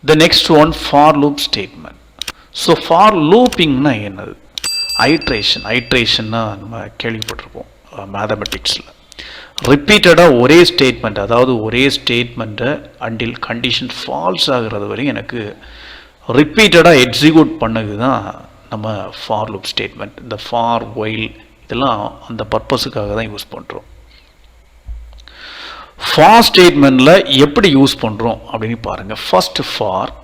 The next one, for loop statement. So for looping na என்னது? ஐட்ரேஷன்னா நம்ம கேள்விப்பட்டிருப்போம் மேத்தமெட்டிக்ஸில். ரிப்பீட்டடாக ஒரே ஸ்டேட்மெண்ட், அதாவது ஒரே ஸ்டேட்மெண்ட்டை அண்டில் கண்டிஷன் ஃபால்ஸ் ஆகிறது வரையும் எனக்கு ரிப்பீட்டடாக எக்ஸிக்யூட் பண்ணது தான் நம்ம ஃபார் லூப் ஸ்டேட்மெண்ட். இந்த ஃபார் ஒயில் இதெல்லாம் அந்த பர்பஸுக்காக தான் யூஸ் பண்ணுறோம். ஃபார் ஸ்டேட்மெண்ட்டில் எப்படி யூஸ் பண்ணுறோம் அப்படின்னு பாருங்கள். First for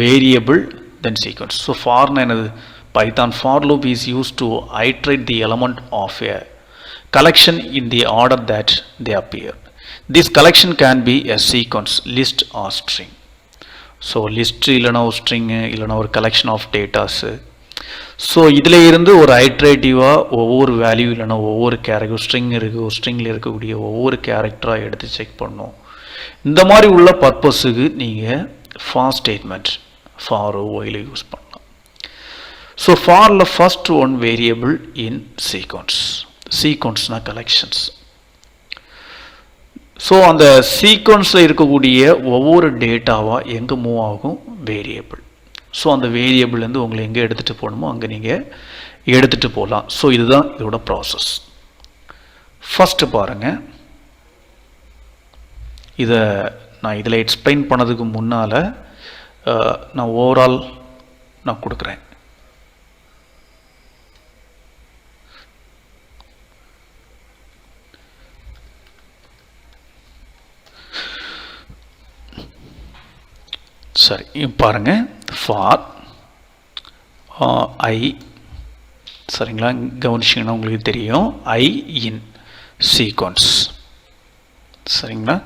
variable then sequence. So ஃபார்னா என்னது? Python for loop is used to iterate the element of a collection in the order that they appear. This collection can be a sequence, list or string. So list இல்லைனா ஒரு string இல்லைனா ஒரு collection of datas. So இதில் இருந்து ஒரு ஐட்ரேட்டிவாக ஒவ்வொரு value இல்லைனா ஒவ்வொரு கேரக்டர் ஸ்ட்ரிங் இருக்குது, ஒரு ஸ்ட்ரிங்கில் இருக்கக்கூடிய ஒவ்வொரு கேரக்டராக எடுத்து செக் பண்ணணும். இந்த மாதிரி உள்ள பர்பஸுக்கு நீங்கள் for statement for while use பண்ணலாம். So for the first one variable in sequence. Sequence na collections. So அந்த சீக்வன்ஸில் இருக்கக்கூடிய ஒவ்வொரு டேட்டாவாக எங்கே மூவ் ஆகும்? வேரியபிள். ஸோ அந்த வேரியபிள்லேருந்து உங்களை எங்கே எடுத்துகிட்டு போகணுமோ அங்கே நீங்கள் எடுத்துகிட்டு போகலாம். ஸோ இதுதான் இதோட ப்ராசஸ். ஃபஸ்ட்டு பாருங்கள், இதை நான் இதில் எக்ஸ்பிளைன் பண்ணதுக்கு முன்னால் நான் ஓவரால் நான் கொடுக்குறேன். சரி பாருங்கள். ஃபார் ஐ, சரிங்களா, கவனிச்சிங்கன்னா உங்களுக்கு தெரியும், ஐ இன் சீக்வன்ஸ், சரிங்களா.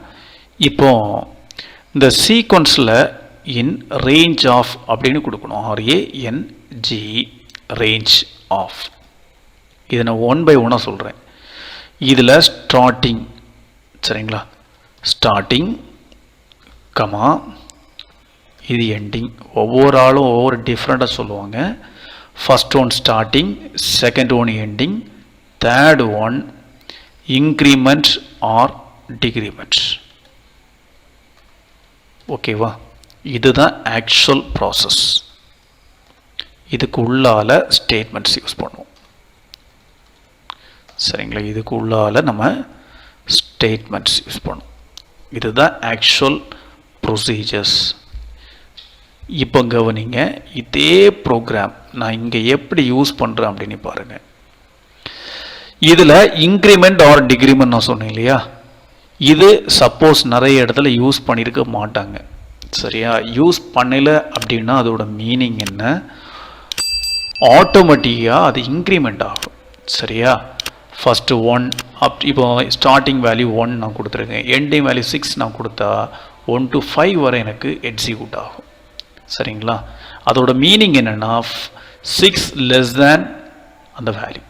இப்போ இந்த சீக்வன்ஸில் இன் ரேஞ்ச் ஆஃப் அப்படின்னு கொடுக்கணும். RANG range of. இதை நான் 1 by 1 சொல்கிறேன். இதில் ஸ்டார்டிங், சரிங்களா, ஸ்டார்டிங் கமா இது எண்டிங். ஒவ்வொரு ஆளும் ஒவ்வொரு டிஃப்ரெண்ட்டாக சொல்லுவாங்க. First one starting, second one ending, third one increment or decrement. ஓகேவா? இதுதான் ஆக்சுவல் ப்ராசஸ். இதுக்கு உள்ளால ஸ்டேட்மெண்ட்ஸ் யூஸ் பண்ணுவோம், சரிங்களா. இதுக்கு உள்ளால நம்ம ஸ்டேட்மெண்ட்ஸ் யூஸ் பண்ணுவோம். இதுதான் ஆக்சுவல் ப்ரொசீஜர்ஸ். இப்போ கவனிங்க, இதே ப்ரோக்ராம் நான் இங்கே எப்படி யூஸ் பண்ணுறேன் அப்படின்னு பாருங்கள். இதில் இன்க்ரிமெண்ட் ஆர் டிக்ரிமெண்ட் நான் சொன்னேன் இல்லையா, இது சப்போஸ் நிறைய இடத்துல யூஸ் பண்ணியிருக்க மாட்டாங்க, சரியா. யூஸ் பண்ணலை அப்படின்னா அதோட மீனிங் என்ன? ஆட்டோமேட்டிக்காக அது இன்க்ரிமெண்ட் ஆகும், சரியா. ஃபஸ்ட்டு 1 இப்போ ஸ்டார்டிங் வேல்யூ 1 நான் கொடுத்துருக்கேன், எண்டிங் வேல்யூ 6 நான் கொடுத்தா 1 to 5 வரை எனக்கு எக்ஸிக்யூட் ஆகும், சரிங்களா. அதோட மீனிங் என்னென்னா 6 லெஸ் தேன் அந்த வேல்யூ,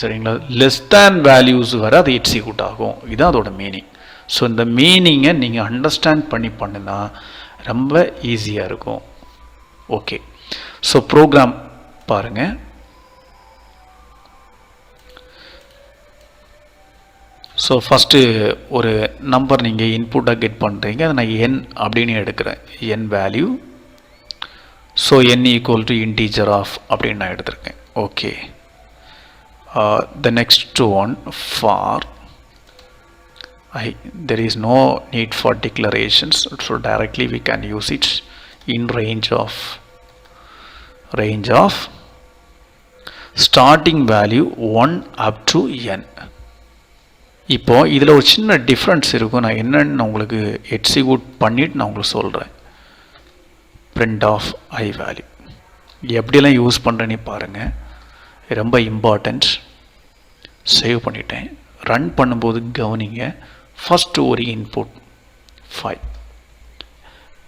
சரிங்களா. லெஸ் தேன் வேல்யூஸ் வர அது எக்ஸிக்யூட் ஆகும். இதுதான் அதோட மீனிங். ஸோ இந்த மீனிங்கை நீங்கள் அண்டர்ஸ்டாண்ட் பண்ணினா ரொம்ப ஈஸியாக இருக்கும். ஓகே, ஸோ ப்ரோக்ராம் பாருங்கள். ஸோ ஃபஸ்ட்டு ஒரு நம்பர் நீங்கள் இன்புட்டாக கெட் பண்ணுறீங்க, அதை நான் n அப்படின்னு எடுக்கிறேன், n value. So n equal to integer of அப்படின்னு நான் எடுத்திருக்கேன். Okay, the next one for I, there is no need for declarations, so directly we can use it in range of starting value 1 up to n. இப்போ இதில் ஒரு சின்ன difference இருக்கும். நான் என்னன்னு உங்களுக்கு எக்ஸிக்யூட் பண்ணிவிட்டு நான் உங்களுக்கு சொல்கிறேன். print of I value எப்படியெல்லாம் யூஸ் பண்ணுறேன்னு பாருங்கள், ரொம்ப இம்பார்ட்டண்ட். சேவ் பண்ணிட்டேன். ரன் பண்ணும்போது கவனிங்க, ஃபஸ்ட்டு ஒரு இன்புட் 5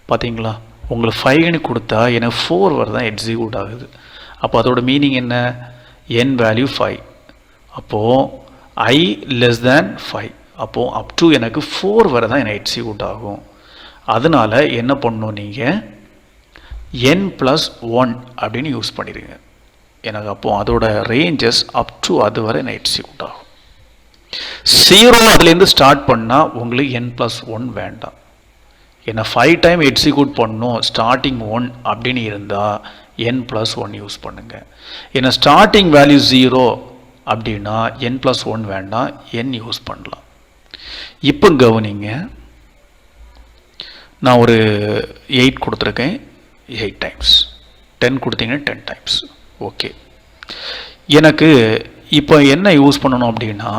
பார்த்தீங்களா. உங்களுக்கு 5ன்னு கொடுத்தா எனக்கு 4 வரை தான் எக்ஸிக்யூட் ஆகுது. அப்போ அதோட மீனிங் என்ன? n வேல்யூ 5, அப்போது I less than 5, அப்போது அப் டு எனக்கு 4 வரை தான் எனக்கு எக்ஸிக்யூட் ஆகும். அதனால் என்ன பண்ணணும், நீங்கள் n+1 அப்படின்னு யூஸ் பண்ணிடுங்க. எனக்கு அப்போது அதோட ரேஞ்சஸ் அப் டு அது வரை எனக்கு எக்ஸிக்யூட் ஆகும். 0 அதுலேருந்து ஸ்டார்ட் பண்ணால் உங்களுக்கு n+1 வேண்டாம். என்ன 5 டைம் எக்ஸிக்யூட் பண்ணணும் ஸ்டார்டிங் 1 அப்படின்னு இருந்தால் n+1 யூஸ் பண்ணுங்கள். ஏன்னா ஸ்டார்டிங் வேல்யூ 0 அப்படின்னா n+1 வேண்டாம், n யூஸ் பண்ணலாம். இப்போ கவனிங்க, நான் ஒரு 8 கொடுத்துருக்கேன், 8 டைம்ஸ் 10 கொடுத்தீங்கன்னா 10 டைம்ஸ். ஓகே, எனக்கு இப்போ என்ன யூஸ் பண்ணணும் அப்படின்னா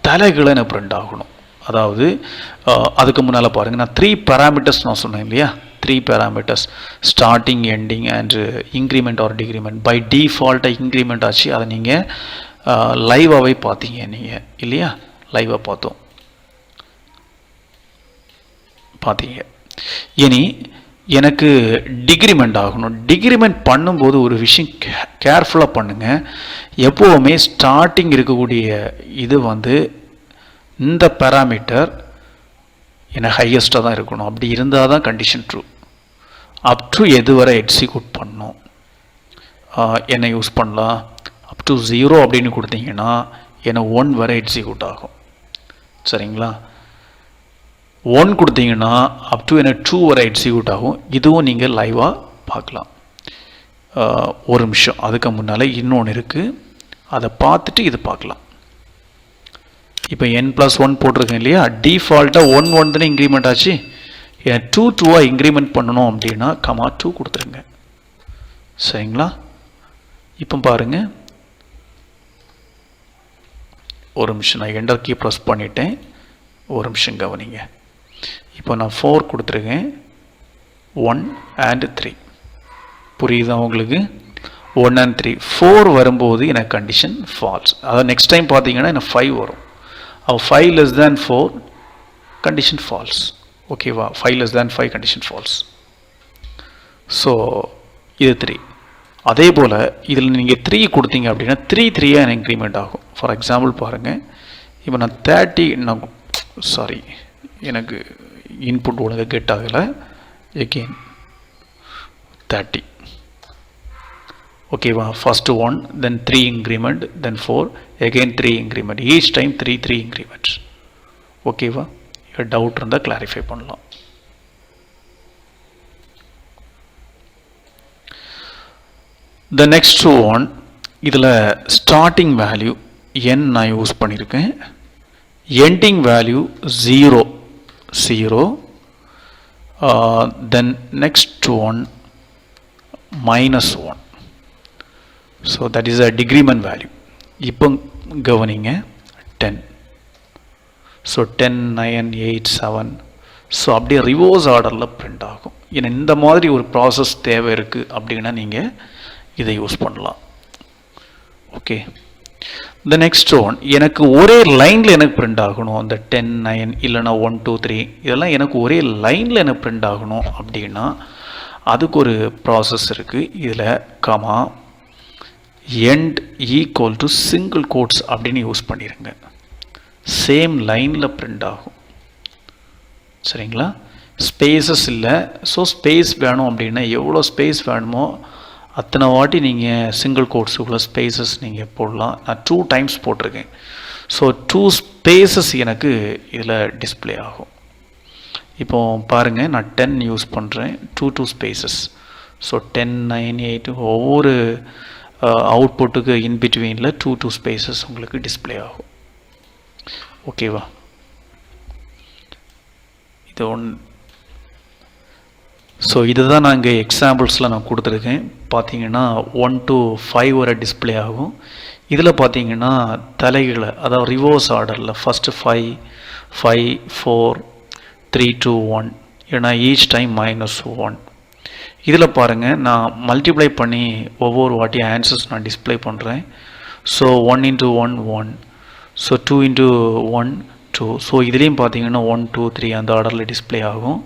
தலைகளை எனக்கு பிரிண்ட் ஆகணும். அதாவது அதுக்கு முன்னால் பாருங்கள், நான் 3 பேராமீட்டர்ஸ் நான் சொன்னேன் இல்லையா, 3 parameters starting, ending and increment or decrement. By டிஃபால்ட்டாக இன்க்ரிமெண்ட் ஆச்சு, அதை நீங்கள் லைவாகவே பார்த்தீங்க நீங்கள் இல்லையா, லைவாக பார்த்தீங்க. இனி எனக்கு டிக்ரிமெண்ட் ஆகணும். டிக்ரிமெண்ட் பண்ணும்போது ஒரு விஷயம் கேர்ஃபுல்லாக பண்ணுங்கள். எப்போவுமே ஸ்டார்டிங் இருக்கக்கூடிய இது வந்து இந்த பேராமீட்டர் எனக்கு ஹையஸ்ட்டாக தான் இருக்கணும். அப்படி இருந்தால் தான் கண்டிஷன் ட்ரூ. அப் டு எது வரை எக்ஸிக்யூட் பண்ணணும் என்ன யூஸ் பண்ணலாம், அப் டு 0 அப்படின்னு கொடுத்தீங்கன்னா என்ன 1 வரை எக்ஸிக்யூட் ஆகும். சரிங்களா, 1 கொடுத்தீங்கன்னா அப் டு என்ன 2 வரை எக்ஸிக்யூட் ஆகும். இதுவும் நீங்கள் லைவாக பார்க்கலாம். ஒரு நிமிஷம், அதுக்கு முன்னால் இன்னொன்று இருக்குது, அதை பார்த்துட்டு இது பார்க்கலாம். இப்போ n+1 போட்டிருக்கேன் இல்லையா, டிஃபால்ட்டாக 1 தானே இன்க்ரிமெண்ட் ஆச்சு. 2 இன்க்ரிமெண்ட் பண்ணணும் அப்படின்னா 2 கொடுத்துருங்க. சரிங்களா, இப்போ பாருங்கள், ஒரு நிமிஷம், நான் என்டர் கீ ப்ரெஸ் பண்ணிட்டேன். ஒரு நிமிஷம் கவனிங்க. இப்போ நான் 4 கொடுத்துருக்கேன், 1 and 3. புரியுதா உங்களுக்கு? 1 and 3 4 வரும்போது எனக்கு கண்டிஷன் ஃபால்ஸ். அதாவது நெக்ஸ்ட் டைம் பார்த்தீங்கன்னா எனக்கு 5 வரும். 5 less than 4 condition false. ஓகேவா, 5 less than 5 condition false. So இது 3. அதே போல் இதில் நீங்கள் 3 கொடுத்தீங்க அப்படின்னா 3 எனக்கு இன்க்ரிமெண்ட் ஆகும். ஃபார் எக்ஸாம்பிள் பாருங்கள், இப்போ நான் 30 சாரி, எனக்கு இன்புட் ஒழுங்காக கெட் ஆகலை. எகெயின் 30. ஓகேவா, first 1, then 3 increment, then 4, again 3 increment, each time 3 increment. ஓகேவா, டவுட் இருந்தால் கிளாரிஃபை பண்ணலாம். the next one, இதில் ஸ்டார்டிங் வேல்யூ n நான் யூஸ் பண்ணியிருக்கேன், ending value 0, then next one -1. So that is a decrement value. இப்போ கவனிங்க, 10. ஸோ 10, 9, 8, 7. ஸோ அப்படியே reverse ஆர்டரில் பிரிண்ட் ஆகும். ஏன்னா இந்த மாதிரி ஒரு ப்ராசஸ் தேவை இருக்குது அப்படின்னா நீங்கள் இதை யூஸ் பண்ணலாம். ஓகே, த நெக்ஸ்ட் ஒன், எனக்கு ஒரே லைனில் எனக்கு பிரிண்ட் ஆகணும். அந்த 10, 9 இல்லைனா 1, 2, 3 இதெல்லாம் எனக்கு ஒரே லைனில் எனக்கு பிரிண்ட் ஆகணும் அப்படின்னா அதுக்கு ஒரு ப்ராசஸ் இருக்குது. இதில் comma end equal to single quotes அப்படின்னு யூஸ் பண்ணிடுங்க. சேம் லைனில் பிரிண்ட் ஆகும். சரிங்களா, ஸ்பேசஸ் இல்லை. ஸோ ஸ்பேஸ் வேணும் அப்படின்னா எவ்வளோ ஸ்பேஸ் வேணுமோ அத்தனை வாட்டி நீங்கள் சிங்கிள் கோட்ஸுக்குள்ளே ஸ்பேசஸ் நீங்கள் போடலாம். நான் 2 டைம்ஸ் போட்டிருக்கேன். ஸோ 2 ஸ்பேசஸ் எனக்கு இதில் டிஸ்பிளே ஆகும். இப்போ பாருங்கள், நான் 10 யூஸ் பண்ணுறேன், 2 ஸ்பேசஸ். ஸோ 10, 9, 8 ஒவ்வொரு அவுட்புட்டுக்கு இன்பிட்வீனில் 2 ஸ்பேசஸ் உங்களுக்கு டிஸ்பிளே ஆகும். ஓகேவா, இது ஸோ இதுதான் நான் இங்கே எக்ஸாம்பிள்ஸில் நான் கொடுத்துருக்கேன். பார்த்தீங்கன்னா 1 to 5 வரை டிஸ்பிளே ஆகும். இதில் பார்த்தீங்கன்னா தலைகளை, அதாவது ரிவர்ஸ் ஆர்டரில் ஃபஸ்ட்டு 5, 5, 4, 3, 2, 1 ஏன்னா ஈச் டைம் -1. இதில் பாருங்கள், நான் மல்டிப்ளை பண்ணி ஒவ்வொரு வாட்டி ஆன்சர்ஸ் நான் டிஸ்பிளே பண்ணுறேன். So 1 into 1, 1. So 2 into 1, 2. So இதுலேயும் பார்த்தீங்கன்னா 1, 2, 3 அந்த ஆர்டரில் டிஸ்பிளே ஆகும்.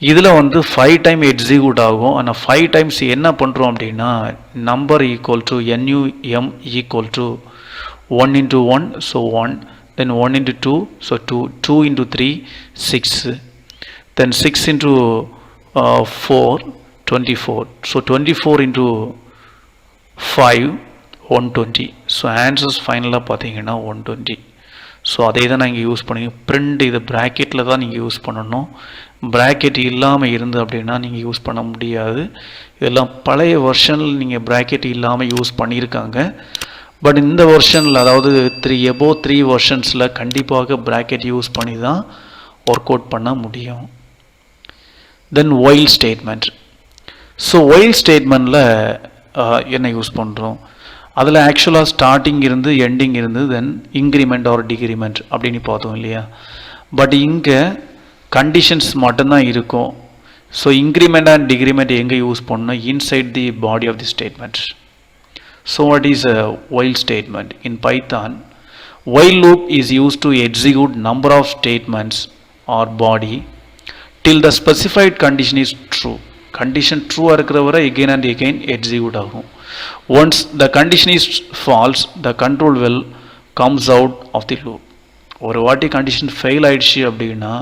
இதில் வந்து 5 டைம் எக்ஸிக்யூட் ஆகும். ஆனால் 5 டைம்ஸ் என்ன பண்ணுறோம் அப்படின்னா number equal to NUM equal to 1 into 1, so 1, then 1 into 2, so 2, 2 into 3, 6, then 6 into 4, 24. So 24 into 5, 120. So answers finally பார்த்தீங்கன்னா 120. ஸோ அதே தான் நான் இங்கே யூஸ் பண்ணி பிரிண்ட் இது ப்ராக்கெட்டில் தான் நீங்கள் யூஸ் பண்ணணும். ப்ராக்கெட் இல்லாமல் இருந்து அப்படின்னா நீங்கள் யூஸ் பண்ண முடியாது. இதெல்லாம் பழைய வெர்ஷனில் நீங்கள் ப்ராக்கெட் இல்லாமல் யூஸ் பண்ணியிருக்காங்க. பட் இந்த வெர்ஷனில் அதாவது எபோவ் 3 வெர்ஷன்ஸில் கண்டிப்பாக ப்ராக்கெட் யூஸ் பண்ணி தான் ஒர்க் அவுட் பண்ண முடியும். தென் ஒயில் ஸ்டேட்மெண்ட். ஸோ ஒயில் ஸ்டேட்மெண்ட்டில் என்ன யூஸ் பண்ணுறோம், அதில் ஆக்சுவலாக ஸ்டார்டிங் இருந்து எண்டிங் இருந்து தென் இன்க்ரிமெண்ட் ஆர் டிக்ரிமெண்ட் அப்படின்னு பார்த்தோம் இல்லையா. பட் இங்கே கண்டிஷன்ஸ் மட்டும்தான் இருக்கும். ஸோ இன்க்ரிமெண்ட் அண்ட் டிக்ரிமெண்ட் எங்கே யூஸ் பண்ணணும், inside the body of the statement. So what is a while statement? In Python, while loop is used to execute number of statements or body till the specified condition is true. Condition true இருக்கிற வரை again and again execute ஆகும். Once the condition is false, the control will comes out of the loop. ஒரு வாட்டி condition fail ஆயிடுச்சு அப்படின்னா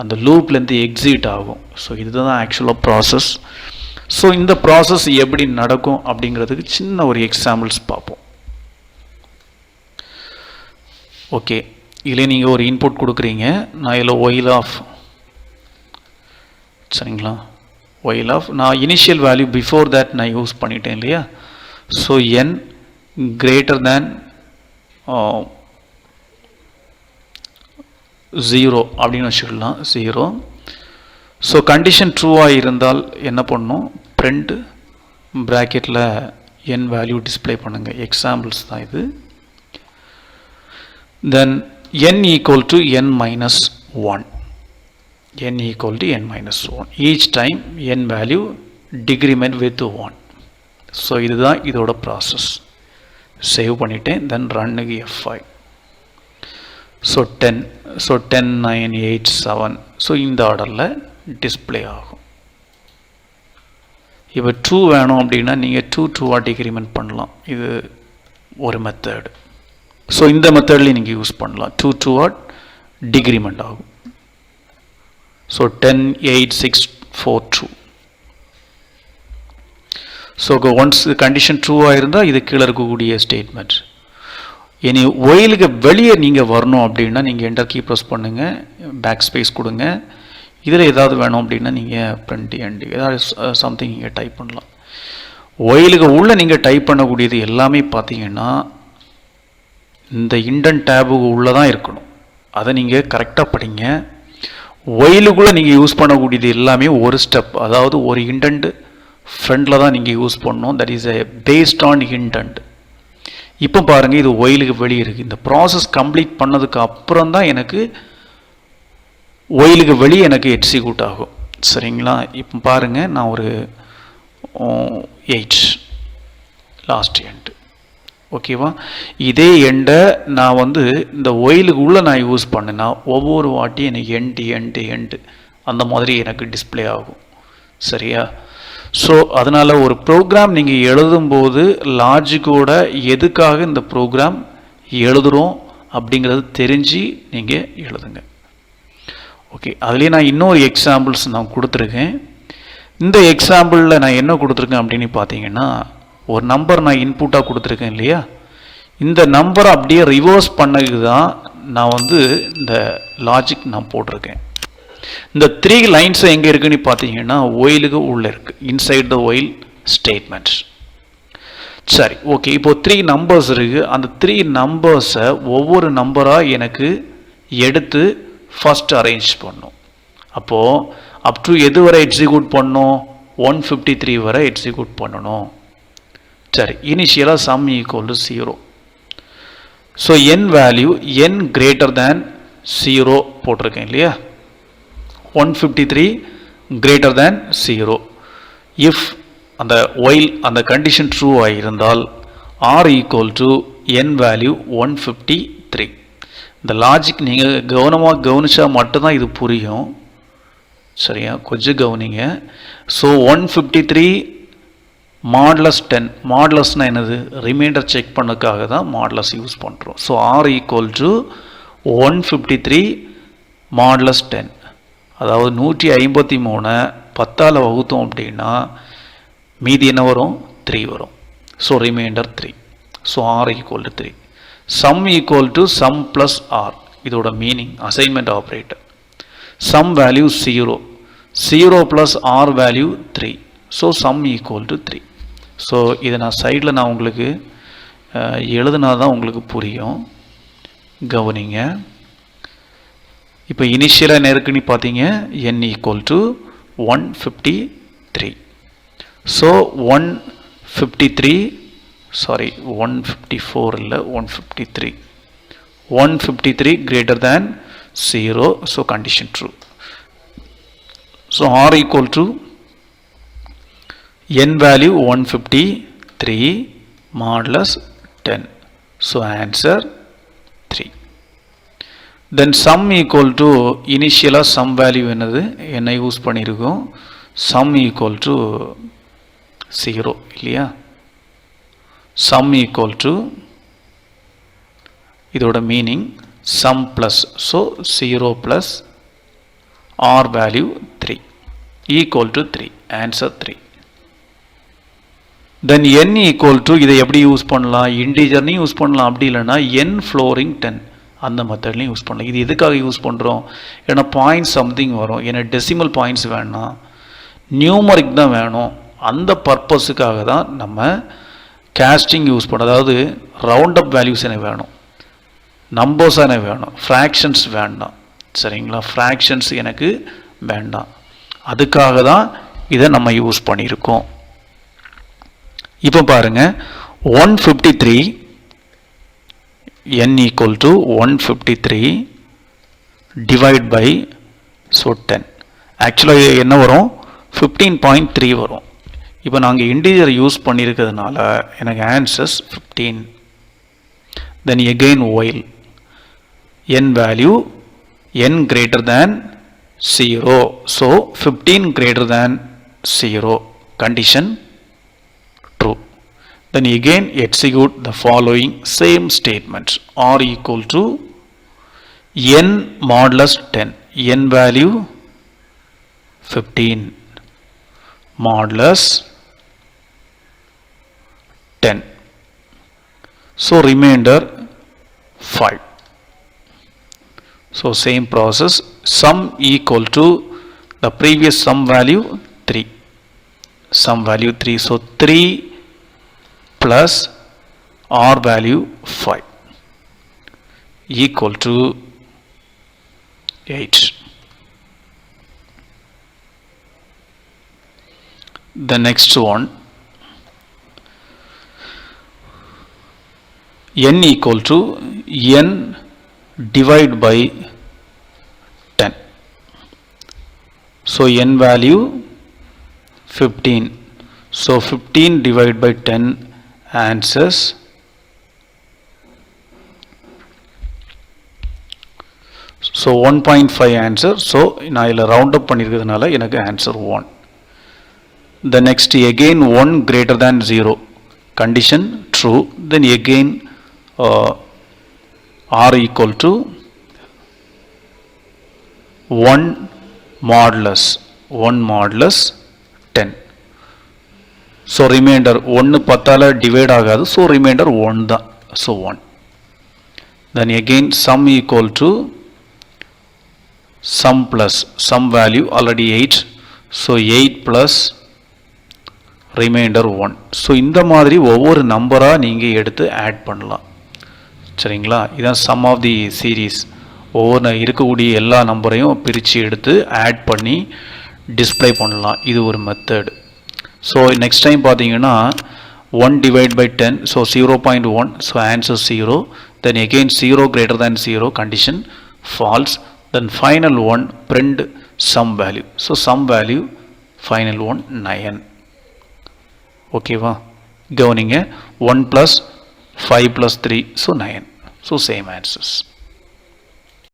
அந்த லூப்லேருந்து exit ஆகும். So இதுதான் ஆக்சுவலாக ப்ராசஸ். ஸோ இந்த ப்ராசஸ் எப்படி நடக்கும் அப்படிங்கிறதுக்கு சின்ன ஒரு எக்ஸாம்பிள்ஸ் பார்ப்போம். ஓகே, இதில் நீங்கள் ஒரு இன்புட் கொடுக்குறீங்க. நான் இதில் ஒயில் ஆஃப், சரிங்களா, ஒயில் ஆஃப் நான் இனிஷியல் வேல்யூ பிஃபோர் தட் நான் யூஸ் பண்ணிட்டேன் இல்லையா. ஸோ n கிரேட்டர் தேன் 0 அப்படின்னு வச்சுக்கலாம், 0. ஸோ கண்டிஷன் ட்ரூவாக இருந்தால் என்ன பண்ணணும், பிரிண்ட் ப்ராக்கெட்டில் n வேல்யூ டிஸ்பிளே பண்ணுங்கள். எக்ஸாம்பிள்ஸ் தான் இது. தென் n equal to n minus 1, n equal to n minus 1. Each time n value decrement with 1. So இதுதான் இதோட ப்ராசஸ். சேவ் பண்ணிட்டேன். தென் ரன்னுக்கு F5. So 10, so 10, 9, 8, 7. ஸோ இந்த ஆர்டரில் டிஸ்பிளே ஆகும். இப்போ 2 வேணும் அப்படின்னா நீங்கள் 2 டிக்ரிமெண்ட் பண்ணலாம். இது ஒரு மெத்தட். ஸோ இந்த மெத்தட்லேயும் நீங்கள் யூஸ் பண்ணலாம். 2 டிக்ரிமெண்ட் ஆகும். ஸோ 10, 8, 6, 4, 2. ஸோ ஒன்ஸ் கண்டிஷன் ட்ரூவாக இருந்தால் இது கீழே இருக்கக்கூடிய ஸ்டேட்மெண்ட். இனி ஒயிலுக்கு வெளியே நீங்கள் வரணும் அப்படின்னா நீங்கள் என்டர் கீ ப்ரெஸ் பண்ணுங்கள், பேக் ஸ்பேஸ் கொடுங்க. இதில் ஏதாவது வேணும் அப்படின்னா நீங்கள் பிரிண்ட் எண்டு ஏதாவது சம்திங் நீங்கள் டைப் பண்ணலாம். ஒயிலுக்கு உள்ளே நீங்கள் டைப் பண்ணக்கூடியது எல்லாமே பார்த்தீங்கன்னா இந்த இண்டென்ட் டேபுக்கு உள்ளே தான் இருக்கணும். அதை நீங்கள் கரெக்டாக படிங்க. ஒயிலுக்குள்ளே நீங்கள் யூஸ் பண்ணக்கூடியது எல்லாமே ஒரு ஸ்டெப், அதாவது ஒரு இண்டென்ட் ஃப்ரண்டில் தான் நீங்கள் யூஸ் பண்ணணும். That is a based on indent. இப்போ பாருங்கள், இது ஒயிலுக்கு வெளியே இருக்குது. இந்த ப்ராசஸ் கம்ப்ளீட் பண்ணதுக்கு அப்புறம் தான் எனக்கு ஒயிலுக்கு வெளியே எனக்கு எக்ஸிக்யூட் ஆகும். சரிங்களா. இப்போ பாருங்கள், நான் ஒரு 8 லாஸ்ட் எண்டு, ஓகேவா. இதே எண்டை நான் வந்து இந்த ஒயிலுக்கு உள்ளே நான் யூஸ் பண்ணேன்னா ஒவ்வொரு வாட்டியும் எனக்கு எண்டு அந்த மாதிரி எனக்கு டிஸ்பிளே ஆகும். சரியா. ஸோ அதனால் ஒரு ப்ரோக்ராம் நீங்கள் எழுதும்போது லாஜிக்கோட எதுக்காக இந்த ப்ரோக்ராம் எழுதுகிறோம் அப்படிங்கிறது தெரிஞ்சு நீங்கள் எழுதுங்க. ஓகே, அதுலேயே நான் இன்னொரு எக்ஸாம்பிள்ஸ் நான் கொடுத்துருக்கேன். இந்த எக்ஸாம்பிளில் நான் என்ன கொடுத்துருக்கேன் அப்படின்னு பார்த்தீங்கன்னா, ஒரு நம்பர் நான் இன்புட்டாக கொடுத்துருக்கேன் இல்லையா. இந்த நம்பரை அப்படியே ரிவர்ஸ் பண்ணதுக்கு தான் நான் வந்து இந்த லாஜிக் நான் போட்டிருக்கேன். இந்த 3 லைன்ஸ் எங்கே இருக்குன்னு பார்த்தீங்கன்னா ஒயிலுக்கு உள்ளே இருக்குது, இன்சைட் த ஒயில் ஸ்டேட்மெண்ட்ஸ். சரி, ஓகே. இப்போ 3 நம்பர்ஸ் இருக்குது. அந்த 3 நம்பர்ஸை ஒவ்வொரு நம்பராக எனக்கு எடுத்து ஃபஸ்ட் அரேஞ்ச் பண்ணும். அப்போது அப் டு எது வரை எக்ஸிக்யூட் பண்ணணும், 153 வரை எக்ஸிக்யூட் பண்ணணும். சரி, இனிஷியலாக sum equal to 0. So n value n greater than 0 போட்டிருக்கேன் இல்லையா. 153 கிரேட்டர் தேன் 0. இஃப் அந்த ஒயில் அந்த கண்டிஷன் ட்ரூ ஆகியிருந்தால் r equal to n value 153. இந்த லாஜிக் நீங்கள் கவனமாக கவனித்தா மட்டும்தான் இது புரியும். சரியா, கொஞ்சம் கவனிங்க. So 153 modulus 10. மாடுலஸ்னால் என்னது, ரிமைண்டர் செக் பண்ணதுக்காக தான் மாடுலஸ் யூஸ் பண்ணுறோம். So r equal to 153 modulus 10. அதாவது 153 10ஆல் வகுத்தோம் அப்படின்னா மீதி என்ன வரும், 3 வரும். So remainder 3. So r equal to 3. sum equal to sum plus r. இதோட meaning assignment operator. sum value 0, 0 plus r value 3. So sum equal to 3. So இதை நான் சைடில் நான் உங்களுக்கு எழுதுனா தான் உங்களுக்கு புரியும். கவனிங்க. இப்போ இனிஷியலாக நெருக்குன்னு பார்த்தீங்க n equal to 153. ஸோ 154 இல்லை 153. 153 greater than 0. So condition true. So r equal to n value 153 modulus 10. So answer 3. Then sum equal to initial sum value என்னது என்ன யூஸ் பண்ணியிருக்கோம். sum equal to 0 இல்லையா. sum equal to இதோட meaning sum plus. so 0 plus r value 3 equal to 3. answer 3. then n equal to இதை எப்படி use பண்ணலாம். இன்டிஜர்னு use பண்ணலாம். அப்படி இல்லைன்னா n flooring 10 அந்த மெத்தட்லையும் யூஸ் பண்ணலாம். இது எதுக்காக யூஸ் பண்ணுறோம். ஏன்னா பாயிண்ட் சம்திங் வரும். ஏன்னா டெசிமல் பாயிண்ட்ஸ் வேணாம், நியூமரிக் தான் வேணும். அந்த பர்பஸுக்காக தான் நம்ம கேஸ்டிங் யூஸ் பண்ணோம். அதாவது ரவுண்ட் அப் வேல்யூஸ் எனக்கு வேணும், நம்பர்ஸ் எனக்கு வேணும், ஃப்ராக்ஷன்ஸ் வேண்டாம். சரிங்களா. ஃப்ராக்ஷன்ஸ் எனக்கு வேண்டாம். அதுக்காக தான் இதை நம்ம யூஸ் பண்ணியிருக்கோம். இப்போ பாருங்க 153 n equal to 153 divide by 10. ஆக்சுவலாக என்ன வரும் 15.3 வரும். இப்போ நாங்கள் இன்டிஜர் யூஸ் பண்ணியிருக்கிறதுனால எனக்கு answers 15. then again while n value n greater than 0. so 15 greater than 0. condition true. then again execute the following same statements. r equal to n modulus 10. n value 15 modulus 10. so remainder 5. so same process. sum equal to the previous sum value 3. sum value 3. so 3 plus r value 5 equal to 8. the next one n equal to n divide by 10. so n value 15. so 15 divided by 10 answers so 1.5 answer. so நான் இதில் round up பண்ணியிருக்கிறதுனால எனக்கு answer 1. the next again 1 greater than 0. condition true. then again r equal to 1 modulus 10. so remainder 1 10ஆல divide ஆகாது. so remainder 1 தான். so 1. then again sum equal to sum plus sum value already 8. so 8 plus remainder 1. so இந்த மாதிரி ஒவ்வொரு நம்பரா நீங்க எடுத்து add பண்ணலாம். சரிங்களா. இதான் sum of the series. ஒவ்வொரு இருக்கக்கூடிய எல்லா நம்பரையும் பிரித்து எடுத்து ஆட் பண்ணி டிஸ்பிளே பண்ணலாம். இது ஒரு மெத்தட். ஸோ நெக்ஸ்ட் டைம் பார்த்தீங்கன்னா 1 divide by 10. So 0.1. So answer 0. then again 0 greater than 0. condition false. then final one print sum value. So sum value final one 9. ஓகேவா. கவனிங்க 1 plus 5 plus 3. So 9. So same answers.